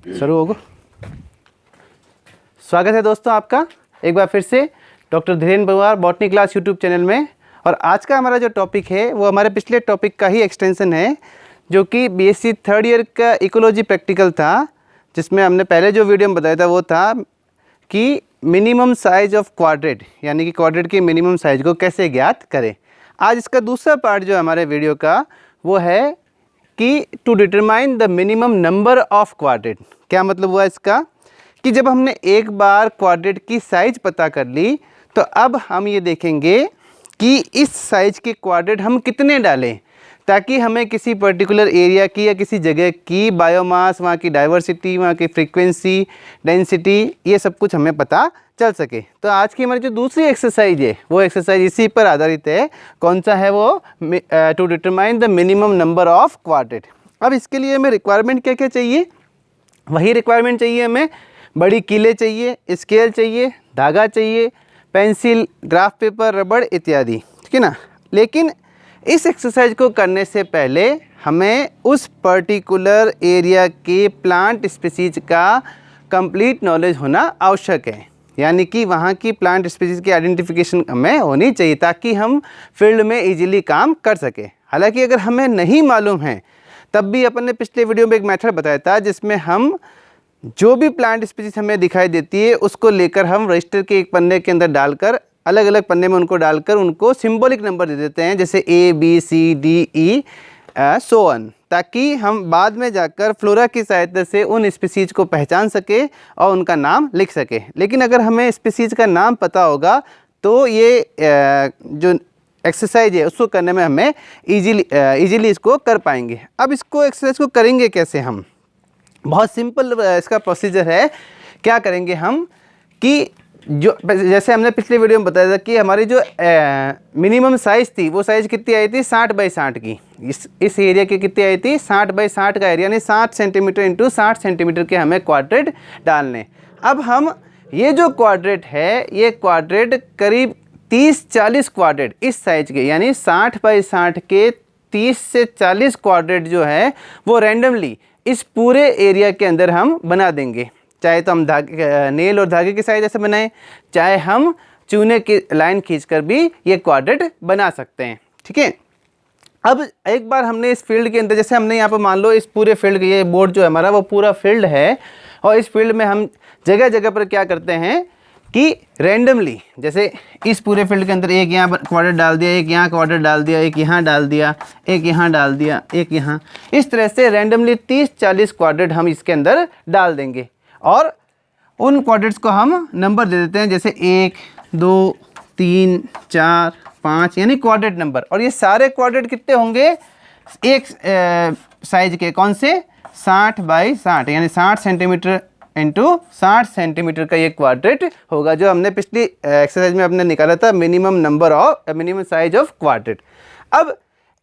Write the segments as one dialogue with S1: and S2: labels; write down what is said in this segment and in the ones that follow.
S1: शुरू होगा। स्वागत है दोस्तों आपका एक बार फिर से doctor Dhirendra Pawar botany class YouTube channel में। और आज का हमारा जो टॉपिक है वो हमारे पिछले टॉपिक का ही एक्सटेंशन है, जो कि बीएससी थर्ड ईयर का इकोलॉजी प्रैक्टिकल था, जिसमें हमने पहले जो वीडियो में बताया था वो था कि मिनिमम साइज ऑफ क्वाड्रेट, यानी कि क्वाड्रेट की मिनिमम साइज को कैसे ज्ञात करें। आज इसका दूसरा पार्ट जो हमारे वीडियो का वो है कि to determine the minimum number of quadrat. क्या मतलब हुआ इसका कि जब हमने एक बार क्वाड्रेट की साइज पता कर ली तो अब हम ये देखेंगे कि इस साइज के क्वाड्रेट हम कितने डालें, ताकि हमें किसी पर्टिकुलर एरिया की या किसी जगह की बायोमास, वहाँ की डाइवर्सिटी, वहाँ की फ्रीक्वेंसी, डेंसिटी, ये सब कुछ हमें पता चल सके। तो आज की हमारी जो दूसरी एक्सरसाइज है वो एक्सरसाइज इसी पर आधारित है। कौन सा है वो? To determine the minimum number of quadrat. अब इसके लिए हमें रिक्वायरमेंट क्या क्या चाहिए? वही रिक्वायरमेंट चाहिए हमें, बड़ी कीलें चाहिए, स्केल चाहिए, धागा चाहिए, पेंसिल, ग्राफ पेपर, रबड़ इत्यादि, ठीक है ना। लेकिन इस एक्सरसाइज को करने से पहले हमें उस पर्टिकुलर एरिया के प्लांट स्पीसीज का कंप्लीट नॉलेज होना आवश्यक है, यानी कि वहाँ की प्लांट स्पीसीज की आइडेंटिफिकेशन हमें होनी चाहिए ताकि हम फील्ड में इजीली काम कर सके। हालांकि अगर हमें नहीं मालूम है तब भी अपन ने पिछले वीडियो में एक मेथड बताया था जिसमें हम जो भी प्लांट स्पीसीज हमें दिखाई देती है उसको लेकर हम रजिस्टर के एक पन्ने के अंदर डालकर, अलग अलग पन्ने में उनको डालकर उनको सिंबॉलिक नंबर दे देते हैं, जैसे A B C D E so on, ताकि हम बाद में जाकर फ्लोरा की सहायता से उन स्पीसीज को पहचान सके और उनका नाम लिख सके। लेकिन अगर हमें स्पीसीज का नाम पता होगा तो ये जो एक्सरसाइज है उसको करने में हमें इजीली इसको कर पाएंगे। अब इसको एक्सरसाइज को करेंगे कैसे? हम बहुत सिंपल इसका प्रोसीजर है। क्या करेंगे हम कि जो जैसे हमने पिछले वीडियो में बताया था कि हमारी जो मिनिमम साइज़ थी वो साइज़ कितनी आई थी? 60 बाई 60 की। इस एरिया की कितनी आई थी? 60 बाई 60 का एरिया, यानी 60 सेंटीमीटर इंटू 60 सेंटीमीटर के हमें क्वाड्रेट डालने। अब हम ये जो क्वाड्रेट है ये क्वाड्रेट करीब 30-40 क्वाड्रेट इस साइज के, यानी 60 बाई 60 के 30 से 40 क्वाड्रेट जो है वो रैंडमली इस पूरे एरिया के अंदर हम बना देंगे। चाहे तो हम नेल और धागे की साइज ऐसे बनाएं, चाहे हम चूने की लाइन खींचकर भी ये क्वाड्रेट बना सकते हैं, ठीक है। अब एक बार हमने इस फील्ड के अंदर, जैसे हमने यहाँ पर मान लो इस पूरे फील्ड के, ये बोर्ड जो है हमारा वो पूरा फील्ड है, और इस फील्ड में हम जगह जगह पर क्या करते हैं कि रैंडमली, जैसे इस पूरे फील्ड के अंदर एक यहाँ क्वाड्रेट डाल दिया, एक यहाँ क्वाड्रेट डाल दिया, एक यहाँ डाल दिया, एक यहाँ डाल दिया, एक यहाँ, इस तरह से रैंडमली 30-40 क्वाड्रेट हम इसके अंदर डाल देंगे। और उन क्वाड्रेट्स को हम नंबर दे देते हैं, जैसे 1 2 3 4 5, यानी क्वाड्रेट नंबर। और ये सारे क्वाड्रेट कितने होंगे? एक साइज के, कौन से? 60 बाई 60, यानी 60 सेंटीमीटर इंटू 60 सेंटीमीटर का ये क्वाड्रेट होगा, जो हमने पिछली एक्सरसाइज में हमने निकाला था मिनिमम साइज ऑफ क्वाड्रेट। अब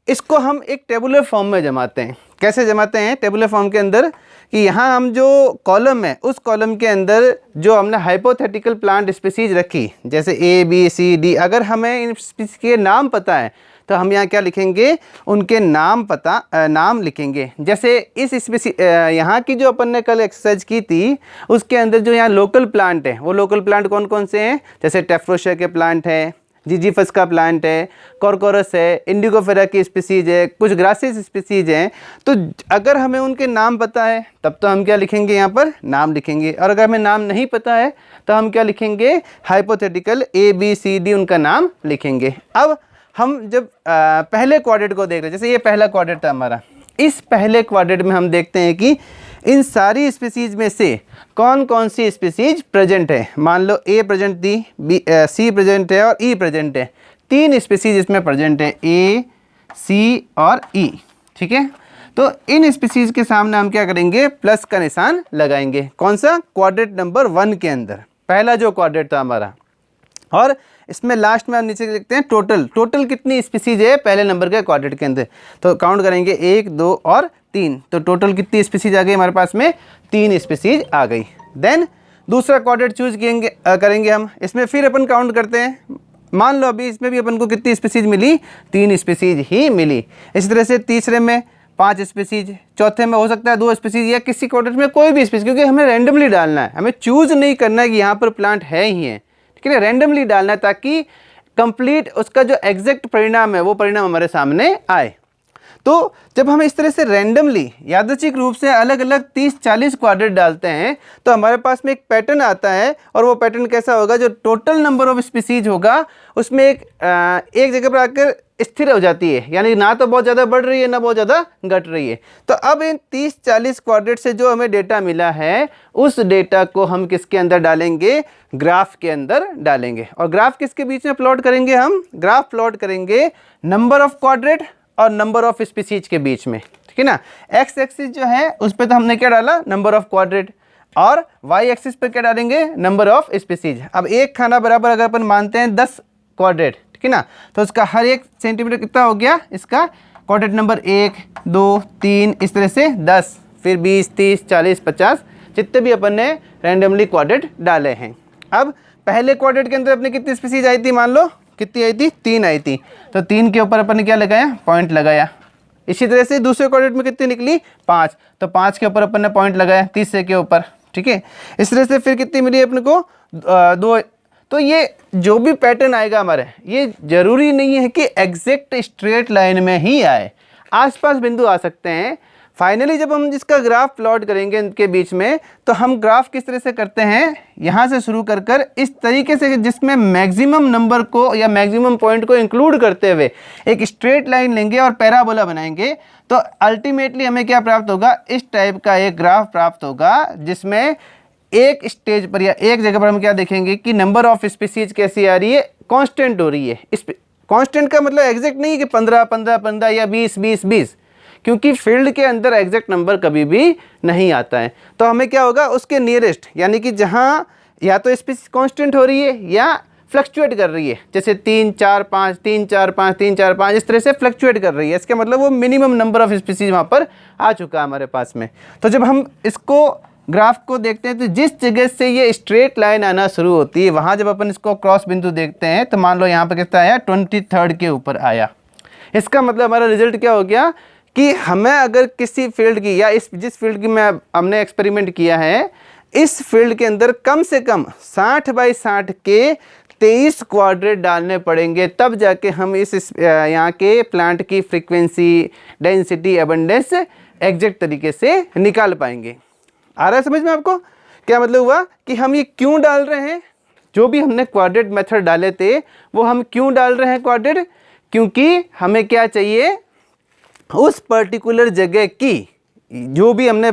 S1: इसको हम एक टेबुलर फॉर्म में जमाते हैं। कैसे जमाते हैं टेबुलर फॉर्म के अंदर? कि यहाँ हम जो कॉलम है उस कॉलम के अंदर जो हमने हाइपोथेटिकल प्लांट स्पीसीज रखी, जैसे A B C D, अगर हमें इन स्पीसीज के नाम पता है तो हम यहाँ क्या लिखेंगे? उनके नाम लिखेंगे। जैसे इस स्पीसीज यहाँ की जो अपन ने कल एक्सरसाइज की थी उसके अंदर जो यहाँ लोकल प्लांट है वो लोकल प्लांट कौन कौन से हैं? जैसे टेफ्रोशिया के प्लांट है, जिजीफस का प्लांट है, कॉर्कोरस है, इंडिगोफेरा की स्पीसीज है, कुछ ग्रासेस स्पीसीज हैं। तो अगर हमें उनके नाम पता है तब तो हम क्या लिखेंगे? यहाँ पर नाम लिखेंगे। और अगर हमें नाम नहीं पता है तो हम क्या लिखेंगे? Hypothetical A B C D उनका नाम लिखेंगे। अब हम जब पहले क्वाड्रेट को देख रहे हैं, जैसे ये पहला क्वाड्रेट था हमारा, इस पहले क्वाड्रेट में हम देखते हैं कि इन सारी स्पीसीज में से कौन कौन सी स्पीसीज प्रेजेंट है। मान लो A प्रेजेंट थी, C प्रेजेंट है और E प्रेजेंट है। 3 स्पीसीज इसमें प्रेजेंट है, A C और E, ठीक है। तो इन स्पीसीज के सामने हम क्या करेंगे? प्लस का निशान लगाएंगे। कौन सा? क्वाड्रेट नंबर 1 के अंदर, पहला जो क्वाड्रेट था हमारा। और इसमें लास्ट में हम नीचे लिखते हैं टोटल कितनी स्पीसीज है पहले नंबर के क्वाड्रेट के अंदर। तो काउंट करेंगे 1 2 और 3, तो टोटल कितनी स्पीसीज आ गई हमारे पास में? 3 स्पीसीज आ गई। देन दूसरा क्वाड्रेट चूज करेंगे हम, इसमें फिर अपन काउंट करते हैं। मान लो अभी इसमें भी अपन को कितनी स्पीसीज मिली? 3 स्पीसीज ही मिली। इसी तरह से तीसरे में 5 स्पीसीज, चौथे में हो सकता है 2 स्पीसीज या किसी क्वाड्रेंट में कोई भी स्पीसीज, क्योंकि हमें रैंडमली डालना है, हमें चूज नहीं करना है कि यहाँ पर प्लांट है ही है, ठीक है, रैंडमली डालना है ताकि कंप्लीट उसका जो एग्जैक्ट परिणाम है वो परिणाम हमारे सामने आए। तो जब हम इस तरह से रैंडमली यादृच्छिक रूप से अलग अलग 30-40 क्वाड्रेंट डालते हैं तो हमारे पास में एक पैटर्न आता है, और वो पैटर्न कैसा होगा, जो टोटल नंबर ऑफ स्पीसीज होगा उसमें एक जगह पर आकर स्थिर हो जाती है, यानी ना तो बहुत ज़्यादा बढ़ रही है ना बहुत ज़्यादा घट रही है। तो अब इन 30-40 क्वाड्रेंट से जो हमें डेटा मिला है उस डेटा को हम किसके अंदर डालेंगे, ग्राफ के अंदर डालेंगे। और ग्राफ किसके बीच में प्लॉट करेंगे, हम ग्राफ प्लॉट करेंगे नंबर ऑफ क्वाड्रेंट और नंबर ऑफ स्पीसीज के बीच में, ठीक है ना। एक्स एक्सिस जो है उस पर तो हमने क्या डाला, नंबर ऑफ क्वाड्रेंट, और वाई एक्सिस पे क्या डालेंगे, नंबर ऑफ स्पीसीज। अब एक खाना बराबर अगर अपन मानते हैं 10 क्वाड्रेंट, ठीक है ना, तो उसका हर एक सेंटीमीटर कितना हो गया, इसका क्वाड्रेंट नंबर 1, 2, 3 इस तरह से 10, फिर 20, 30, 40, 50 जितने भी अपन ने रैंडमली क्वाड्रेंट डाले हैं। अब पहले क्वाड्रेंट के अंदर अपने कितनी स्पीसीज आई थी, मान लो कितनी आई थी, 3 आई थी, तो 3 के ऊपर अपन ने क्या लगाया, पॉइंट लगाया। इसी तरह से दूसरे क्वाड्रेंट में कितनी निकली, 5, तो 5 के ऊपर अपन ने पॉइंट लगाया तीसरे के ऊपर, ठीक है। इस तरह से फिर कितनी मिली अपने को, 2। तो ये जो भी पैटर्न आएगा हमारे, ये जरूरी नहीं है कि एग्जैक्ट स्ट्रेट लाइन में ही आए, आसपास बिंदु आ सकते हैं। फाइनली जब हम इसका ग्राफ प्लॉट करेंगे इनके बीच में, तो हम ग्राफ किस तरह से करते हैं, यहाँ से शुरू कर कर इस तरीके से जिसमें मैक्सिमम नंबर को या मैक्सिमम पॉइंट को इंक्लूड करते हुए एक स्ट्रेट लाइन लेंगे और पैराबोला बनाएंगे। तो अल्टीमेटली हमें क्या प्राप्त होगा, इस टाइप का एक ग्राफ प्राप्त होगा, जिसमें एक स्टेज पर या एक जगह पर हम क्या देखेंगे कि नंबर ऑफ स्पीसीज कैसी आ रही है, कांस्टेंट हो रही है। इस कांस्टेंट का मतलब एग्जैक्ट नहीं कि 15, 15, 15 या 20, 20, 20, क्योंकि फील्ड के अंदर एग्जैक्ट नंबर कभी भी नहीं आता है। तो हमें क्या होगा, उसके नियरेस्ट, यानी कि जहाँ या तो स्पीसीज कांस्टेंट हो रही है या फ्लक्चुएट कर रही है, जैसे 3, 4, 5, 3, 4, 5, 3, 4, 5 इस तरह से फ्लक्चुएट कर रही है, इसका मतलब वो मिनिमम नंबर ऑफ स्पीसीज वहाँ पर आ चुका है हमारे पास में। तो जब हम इसको ग्राफ को देखते हैं तो जिस जगह से ये स्ट्रेट लाइन आना शुरू होती है, वहाँ जब अपन इसको क्रॉस बिंदु देखते हैं तो मान लो यहाँ पर कितना आया, 23 के ऊपर आया। इसका मतलब हमारा रिजल्ट क्या हो गया कि हमें अगर किसी फील्ड की या जिस फील्ड की हमने एक्सपेरिमेंट किया है, इस फील्ड के अंदर कम से कम 60 बाई 60 के 23 क्वाड्रेंट डालने पड़ेंगे, तब जाके हम इस यहाँ के प्लांट की फ्रीक्वेंसी, डेंसिटी, एबंडेंस एग्जैक्ट तरीके से निकाल पाएंगे। आ रहा है समझ में आपको? क्या मतलब हुआ कि हम ये क्यों डाल रहे हैं, जो भी हमने क्वाड्रेंट मेथड डाले थे वो हम क्यों डाल रहे हैं क्वाड्रेंट, क्योंकि हमें क्या चाहिए, उस पर्टिकुलर जगह की जो भी हमने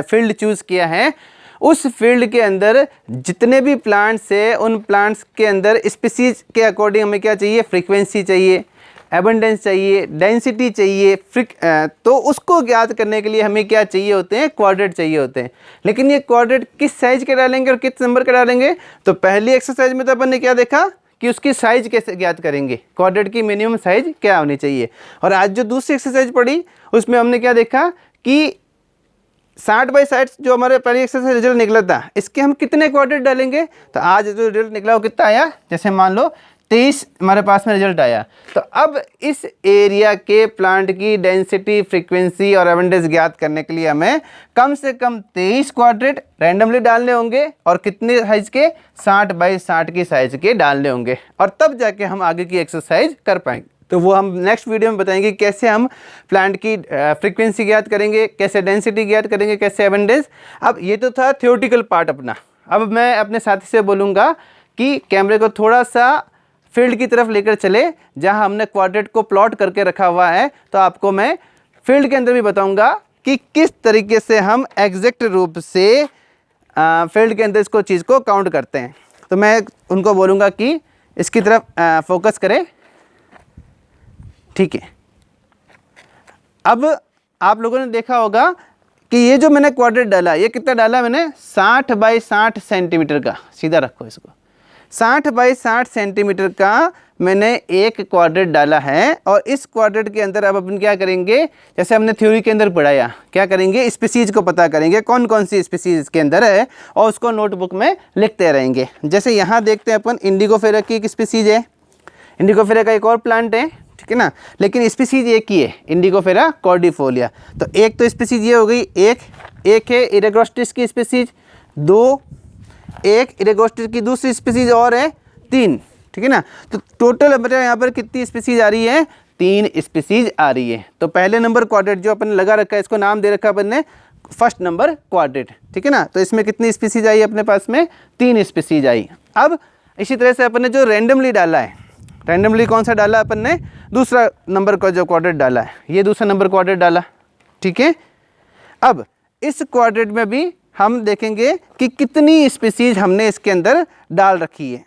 S1: फील्ड चूज़ किया है, उस फील्ड के अंदर जितने भी प्लांट्स है उन प्लांट्स के अंदर स्पीसीज के अकॉर्डिंग हमें क्या चाहिए, फ्रीक्वेंसी चाहिए, एबंडेंस चाहिए, डेंसिटी चाहिए, तो उसको ज्ञात करने के लिए हमें क्या चाहिए होते हैं, क्वाड्रेंट चाहिए होते हैं। लेकिन ये क्वाड्रेंट किस साइज के डालेंगे और किस नंबर के डालेंगे, तो पहली एक्सरसाइज में तो अपन ने क्या देखा कि उसकी साइज कैसे ज्ञात करेंगे, क्वाड्रेंट की मिनिमम साइज क्या होनी चाहिए। और आज जो दूसरी एक्सरसाइज पढ़ी उसमें हमने क्या देखा कि 60 बाई 60 जो हमारे पहली एक्सरसाइज रिजल्ट निकला था, इसके हम कितने क्वाड्रेंट डालेंगे, तो आज जो रिजल्ट निकला वो कितना आया, जैसे मान लो 23 हमारे पास में रिजल्ट आया। तो अब इस एरिया के प्लांट की डेंसिटी, फ्रीक्वेंसी और एबंडेंस ज्ञात करने के लिए हमें कम से कम 23 क्वाड्रेंट रैंडमली डालने होंगे, और कितने साइज के, 60 बाई 60 की साइज के डालने होंगे, और तब जाके हम आगे की एक्सरसाइज कर पाएंगे। तो वो हम नेक्स्ट वीडियो में बताएंगे कैसे हम प्लांट की फ्रीक्वेंसी ज्ञात करेंगे, कैसे डेंसिटी ज्ञात करेंगे, कैसे एबंडेंस। अब ये तो था थ्योरेटिकल पार्ट अपना। अब मैं अपने साथी से बोलूँगा कि कैमरे को थोड़ा सा फील्ड की तरफ लेकर चले, जहां हमने क्वाड्रेंट को प्लॉट करके रखा हुआ है। तो आपको मैं फील्ड के अंदर भी बताऊंगा कि किस तरीके से हम एग्जैक्ट रूप से फील्ड के अंदर इसको चीज़ को काउंट करते हैं। तो मैं उनको बोलूँगा कि इसकी तरफ फोकस करें, ठीक है। अब आप लोगों ने देखा होगा कि ये जो मैंने क्वाड्रेंट डाला, ये कितना डाला मैंने, 60 बाई 60 सेंटीमीटर का, सीधा रखो इसको, 60 बाई 60 सेंटीमीटर का मैंने एक क्वाड्रेंट डाला है। और इस क्वाड्रेंट के अंदर अब अपन क्या करेंगे, जैसे हमने थ्योरी के अंदर पढ़ाया, क्या करेंगे, स्पीसीज को पता करेंगे कौन कौन सी स्पीसीज इसके अंदर है, और उसको नोटबुक में लिखते रहेंगे। जैसे यहाँ देखते हैं अपन इंडिगोफेरा की एक स्पीसीज है, इंडिगोफेरा का एक और प्लांट है, ठीक है ना, लेकिन स्पीसीज एक ही है, इंडिगोफेरा कॉर्डिफोलिया। तो एक तो स्पीसीज ये हो गई, एक है इरेगोस्टिस की स्पीसीज, 2, एक इरेगोस्टिस की दूसरी स्पीसीज और है 3, ठीक है ना। तो टोटल हमारे यहाँ पर कितनी स्पीसीज आ रही है, 3 स्पीसीज आ रही है। तो पहले नंबर क्वाड्रेट जो अपन ने लगा रखा है, इसको नाम दे रखा है अपन ने फर्स्ट नंबर क्वाड्रेट, ठीक है ना। तो इसमें कितनी स्पीसीज आई अपने पास में, 3 स्पीसीज आई। अब इसी तरह से अपन ने जो रैंडमली डाला है, रैंडमली कौन सा डाला अपन ने, दूसरा नंबर का जो क्वाड्रेट डाला है, ये दूसरा नंबर क्वाड्रेट डाला, ठीक है। अब इस क्वाड्रेट में भी हम देखेंगे कि कितनी स्पीसीज हमने इसके अंदर डाल रखी है,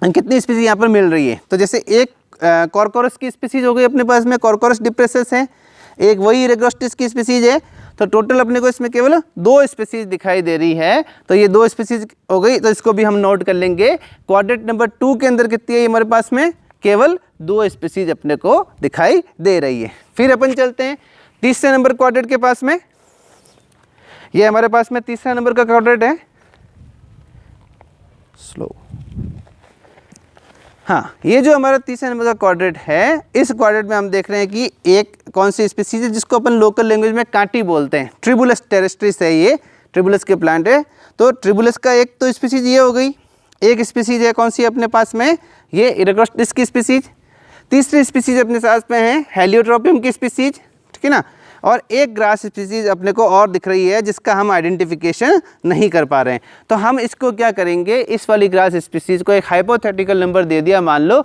S1: कितनी स्पीसीज यहाँ पर मिल रही है। तो जैसे एक कॉर्कोरस की स्पीसीज हो गई अपने पास में, कॉर्कोरस डिप्रेसस है, एक वही इरेगोस्टिस की स्पीसीज है। तो टोटल अपने को इसमें केवल 2 स्पीसीज दिखाई दे रही है। तो ये 2 स्पीसीज हो गई, तो इसको भी हम नोट कर लेंगे। क्वाड्रेट नंबर 2 के अंदर कितनी है हमारे पास में, केवल 2 स्पीसीज अपने को दिखाई दे रही है। फिर अपन चलते हैं तीसरे नंबर क्वाड्रेट के पास में। ये हमारे पास में तीसरा नंबर का क्वाड्रेट है, स्लो, हाँ, ये जो हमारा तीसरे नंबर का क्वाड्रेट है, इस क्वाड्रेट में हम देख रहे हैं कि एक कौन सी स्पीसीज है जिसको अपन लोकल लैंग्वेज में कांटी बोलते हैं, ट्रिबुलस टेरेस्ट्रिस है, ये ट्रिबुलस के प्लांट है। तो ट्रिबुलस का एक तो स्पीसीज ये हो गई, एक स्पीसीज है कौन सी अपने पास में, ये इरेगोस्टिस की स्पीसीज। तीसरी स्पीसीज अपने साथ में है हेलियोट्रोपियम की स्पीसीज, ठीक है ना। और एक ग्रास स्पीसीज अपने को और दिख रही है जिसका हम आइडेंटिफिकेशन नहीं कर पा रहे हैं। तो हम इसको क्या करेंगे, इस वाली ग्रास स्पीसीज को एक हाइपोथेटिकल नंबर दे दिया, मान लो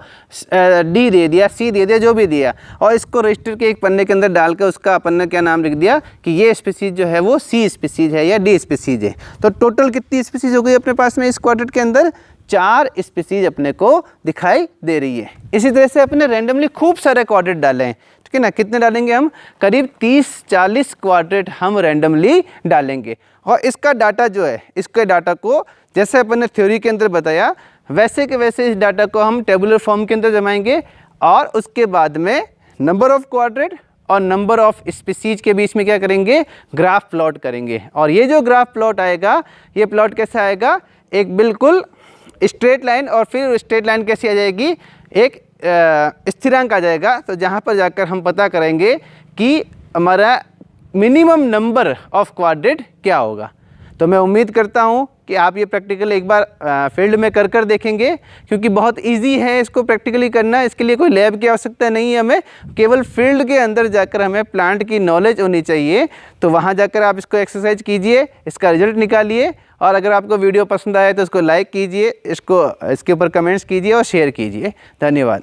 S1: डी दे दिया, सी दे दिया, जो भी दिया, और इसको रजिस्टर के एक पन्ने के अंदर डाल के उसका अपन ने क्या नाम लिख दिया कि ये स्पीसीज जो है वो सी स्पीसीज है या डी स्पीसीज है। तो टोटल कितनी स्पीसीज हो गई अपने पास में इस क्वाड्रेट के अंदर, 4 स्पीसीज अपने को दिखाई दे रही है। इसी तरह से अपने रैंडमली खूब सारे क्वाड्रेट डाले हैं, ठीक है ना। कितने डालेंगे हम, करीब 30-40 क्वाड्रेट हम रैंडमली डालेंगे। और इसका डाटा जो है, इसके डाटा को जैसे अपन ने थ्योरी के अंदर बताया, वैसे के वैसे इस डाटा को हम टेबुलर फॉर्म के अंदर जमाएंगे और उसके बाद में नंबर ऑफ क्वाड्रेट और नंबर ऑफ स्पीसीज के बीच में क्या करेंगे, ग्राफ प्लॉट करेंगे। और ये जो ग्राफ प्लॉट आएगा, ये प्लॉट कैसा आएगा, एक बिल्कुल स्ट्रेट लाइन, और फिर स्ट्रेट लाइन कैसी आ जाएगी, एक स्थिरांक आ जाएगा। तो जहाँ पर जाकर हम पता करेंगे कि हमारा मिनिमम नंबर ऑफ क्वाड्रेट क्या होगा। तो मैं उम्मीद करता हूँ कि आप ये प्रैक्टिकल एक बार फील्ड में कर देखेंगे, क्योंकि बहुत इजी है इसको प्रैक्टिकली करना। इसके लिए कोई लैब की आवश्यकता नहीं है, हमें केवल फील्ड के अंदर जाकर हमें प्लांट की नॉलेज होनी चाहिए। तो वहाँ जाकर आप इसको एक्सरसाइज कीजिए, इसका रिजल्ट निकालिए, और अगर आपको वीडियो पसंद आए तो इसको लाइक कीजिए, इसके ऊपर कमेंट्स कीजिए और शेयर कीजिए। धन्यवाद।